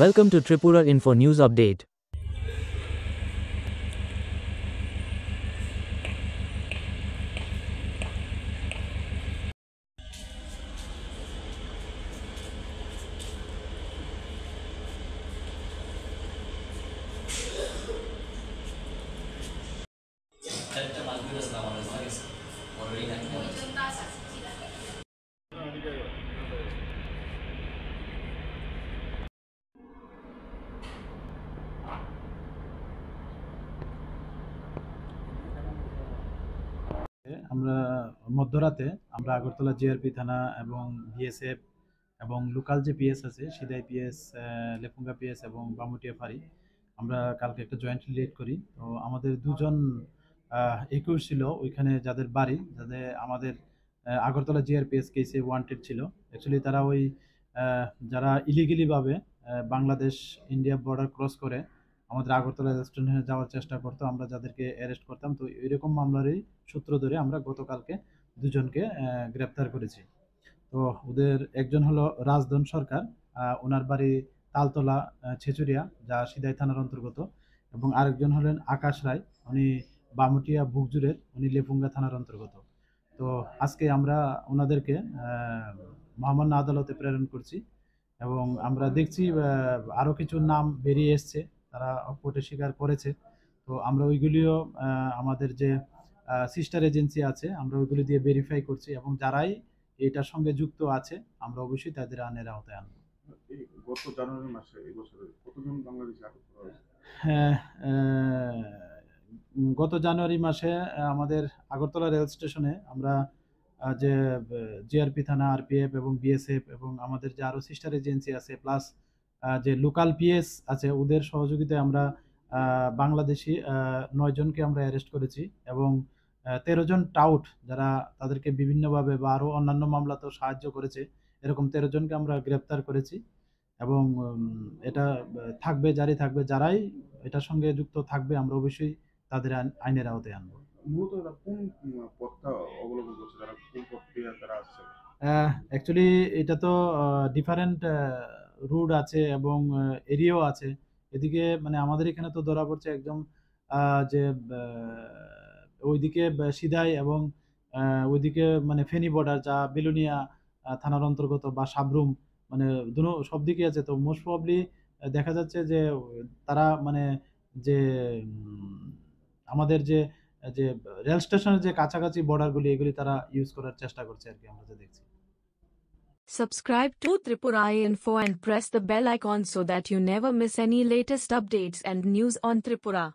Welcome to Tripura Info News Update. আমরা মধ্যরাতে আমরা আগরতলা জিআরপি থানা এবং বিএসএফ এবং লোকাল যে পিএস আছে সিদাই পিএস, লেফুঙ্গা পিএস এবং বামুটিয়া ফাঁড়ি, আমরা কালকে একটা জয়েন্ট লিড করি। তো আমাদের দুজন একুশ ছিল ওইখানে, যাদের বাড়ি যাদের আমাদের আগরতলা জিআরপিএস কেসে ওয়ান্টেড ছিল। অ্যাকচুয়ালি তারা ওই যারা ইলিগেলিভাবে বাংলাদেশ ইন্ডিয়া বর্ডার ক্রস করে আমাদের আগরতলা রেস্টুরেন্টে যাওয়ার চেষ্টা করতো, আমরা যাদেরকে অ্যারেস্ট করতাম। তো এরকম মামলারই সূত্র ধরে আমরা গতকালকে দুজনকে গ্রেপ্তার করেছি। তো ওদের একজন হলো রাজধন সরকার, ওনার বাড়ি তালতলা ছেচুরিয়া, যা সিদাই থানার অন্তর্গত, এবং আরেকজন হলেন আকাশ রায়, উনি বামুটিয়া বুকজুরের, উনি লেফুঙ্গা থানার অন্তর্গত। তো আজকে আমরা ওনাদেরকে মহামান্য আদালতে প্রেরণ করছি এবং আমরা দেখছি আরও কিছু নাম বেরিয়ে এসছে, তারা কোর্টে স্বীকার করেছে। তো আমরা ওইগুলিও আমাদের যে সিস্টার এজেন্সি আছে আমরা ওইগুলি দিয়ে ভেরিফাই করছি, এবং যারাই এটার সঙ্গে যুক্ত আছে আমরা অবশ্যই তাদের আইনের আওতায় আনবো। গত জানুয়ারি মাসে এই বছরে কতজন বাংলাদেশি আটক করা হয়েছে? হ্যাঁ, গত জানুয়ারি মাসে আমাদের আগরতলা রেল স্টেশনে আমরা যে জিআরপি থানা, আরপিএফ এবং বিএসএফ এবং আমাদের যে আরও সিস্টার এজেন্সি আছে, প্লাস যে লোকাল পিএস আছে, ওদের সহযোগিতায় আমরা বাংলাদেশি 9 জনকে আমরা অ্যারেস্ট করেছি, এবং 13 জন টাউট যারা তাদেরকে বিভিন্নভাবে বা আরও অন্যান্য মামলাতেও সাহায্য করেছে, এরকম 13 জনকে আমরা গ্রেপ্তার করেছি। এবং এটা থাকবে, জারি থাকবে, যারাই এটার সঙ্গে যুক্ত থাকবে আমরা অবশ্যই তাদের আইনের আওতায় আনবো। মূলত এরা কোন পথটা অবলম্বন করছে, যারা কোন পথ দিয়ে তারা আসছে? অ্যাকচুয়ালি এটা তো ডিফারেন্ট রুট আছে এবং এরিয়াও আছে। এদিকে মানে আমাদের এখানে তো ধরা পড়ছে একদম যে ওইদিকে সিদাই এবং ওইদিকে মানে ফেনী বর্ডার, যা বিলোনিয়া থানার অন্তর্গত, বা সাবরুম, মানে সব দিকে আছে। তো মোস্ট প্রবাবলি দেখা যাচ্ছে যে তারা মানে যে আমাদের যে যে রেল স্টেশনের যে কাছাকাছি বর্ডারগুলি, এগুলি তারা ইউজ করার চেষ্টা করছে আর কি, আমরা যা দেখছি। Subscribe to Tripura Info and press the bell icon so that you never miss any latest updates and news on Tripura.